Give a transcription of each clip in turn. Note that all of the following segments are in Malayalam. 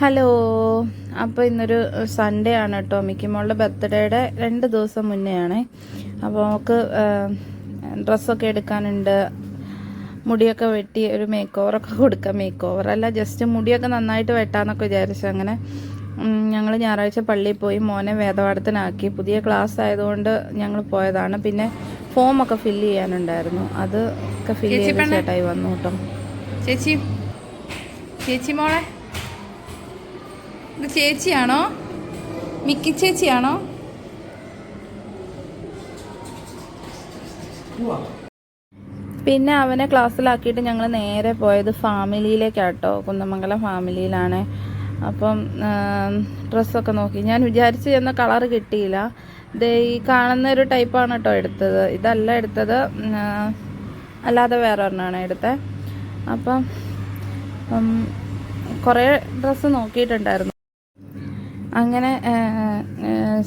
ഹലോ. അപ്പോൾ ഇന്നൊരു സൺഡേ ആണ് കേട്ടോ. മിക്കിമോളുടെ ബർത്ത്ഡേയുടെ 2 ദിവസം മുന്നേ ആണേ. അപ്പോൾ നമുക്ക് ഡ്രസ്സൊക്കെ എടുക്കാനുണ്ട്. മുടിയൊക്കെ വെട്ടി ഒരു മേക്ക് ഓവറൊക്കെ കൊടുക്കാം. മേക്ക് ഓവറല്ല, ജസ്റ്റ് മുടിയൊക്കെ നന്നായിട്ട് വെട്ടാമെന്നൊക്കെ വിചാരിച്ചു. അങ്ങനെ ഞങ്ങൾ ഞായറാഴ്ച പള്ളിയിൽ പോയി മോനെ വേദപാഠത്തിനാക്കി. പുതിയ ക്ലാസ് ആയതുകൊണ്ട് ഞങ്ങൾ പോയതാണ്. പിന്നെ ഫോമൊക്കെ ഫില്ല് ചെയ്യാനുണ്ടായിരുന്നു, അത് ഒക്കെ ഫില്ല് ചെയ്ത് ചേട്ടായി വന്നു കേട്ടോ. ചേച്ചി മോളെ, ഇത് ചേച്ചിയാണോ? മിക്കി ചേച്ചിയാണോ? പിന്നെ അവനെ ക്ലാസ്സിലാക്കിയിട്ട് ഞങ്ങൾ നേരെ പോയത് ഫാമിലിയിലേക്കാട്ടോ. കുന്നമംഗലം ഫാമിലിയിലാണ്. അപ്പം ഡ്രസ്സൊക്കെ നോക്കി. ഞാൻ വിചാരിച്ച് ചെന്ന കളറ് കിട്ടിയില്ല. ഇത് ഈ കാണുന്ന ഒരു ടൈപ്പാണ് കേട്ടോ എടുത്തത്. ഇതല്ല എടുത്തത്, അല്ലാതെ വേറെ ഒരെണ്ണമാണ് എടുത്തത്. അപ്പം കുറേ ഡ്രസ്സ് നോക്കിയിട്ടുണ്ടായിരുന്നു. അങ്ങനെ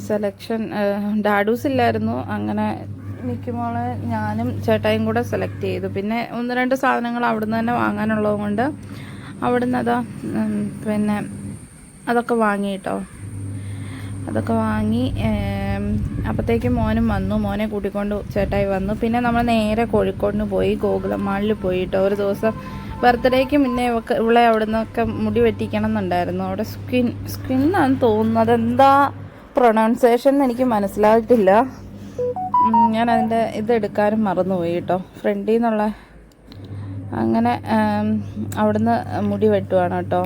സെലക്ഷൻ ഡാഡൂസ് ഇല്ലായിരുന്നു. അങ്ങനെ മിക്കുമോളെ ഞാനും ചേട്ടായും കൂടെ സെലക്ട് ചെയ്തു. പിന്നെ 1-2 സാധനങ്ങൾ അവിടുന്ന് തന്നെ വാങ്ങാനുള്ളത് കൊണ്ട് അവിടുന്ന് പിന്നെ അതൊക്കെ വാങ്ങി കേട്ടോ. അതൊക്കെ വാങ്ങി അപ്പോഴത്തേക്കും മോനും വന്നു. മോനെ കൂട്ടിക്കൊണ്ട് ചേട്ടായി വന്നു. പിന്നെ നമ്മൾ നേരെ കോഴിക്കോടിന് പോയി, ഗോകുലം മാളിൽ പോയിട്ടോ. ഒരു ദിവസം ബർത്ത്ഡേക്ക് മുന്നേ ഇവളെ അവിടെ നിന്നൊക്കെ മുടി വെട്ടിക്കണം എന്നുണ്ടായിരുന്നു. അവിടെ സ്കിന്നാന്ന് തോന്നുന്നു, അതെന്താ പ്രൊണൗൺസിയേഷൻ എനിക്ക് മനസ്സിലായിട്ടില്ല. ഞാൻ അതിൻ്റെ ഇതെടുക്കാനും മറന്നുപോയി കേട്ടോ, ഫ്രണ്ടിൽ നിന്നുള്ള. അങ്ങനെ അവിടുന്ന് മുടി വെട്ടുവാണ് കേട്ടോ.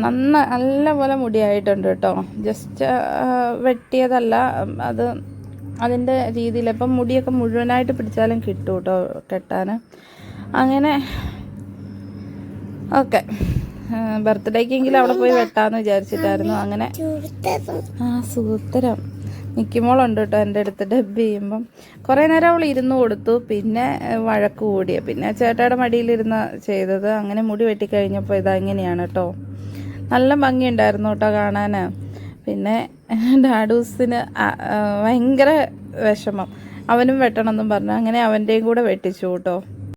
നല്ല പോലെ മുടിയായിട്ടുണ്ട് കേട്ടോ. ജസ്റ്റ് വെട്ടിയതല്ല, അത് അതിൻ്റെ രീതിയിൽ. ഇപ്പം മുടിയൊക്കെ മുഴുവനായിട്ട് പിടിച്ചാലും കിട്ടും കേട്ടോ കെട്ടാൻ. അങ്ങനെ ഓക്കെ, ബർത്ത്ഡേക്കെങ്കിലും അവിടെ പോയി വെട്ടാമെന്ന് വിചാരിച്ചിട്ടായിരുന്നു. അങ്ങനെ സൂത്തരം മിക്കിമോളുണ്ട് കേട്ടോ എൻ്റെ അടുത്ത്. ഡബ് ചെയ്യുമ്പം കുറേ നേരം അവൾ ഇരുന്ന് കൊടുത്തു. പിന്നെ വഴക്ക് കൂടിയ, പിന്നെ ചേട്ടായുടെ മടിയിലിരുന്ന് ചെയ്തത്. അങ്ങനെ മുടി വെട്ടിക്കഴിഞ്ഞപ്പോൾ ഇതാ ഇങ്ങനെയാണ് കേട്ടോ. നല്ല ഭംഗിയുണ്ടായിരുന്നു കേട്ടോ കാണാൻ. പിന്നെ ഡാഡൂസിന് ഭയങ്കര വിഷമം, അവനും വെട്ടണമെന്നും പറഞ്ഞു. അങ്ങനെ അവൻ്റെയും കൂടെ വെട്ടിച്ചു കേട്ടോ.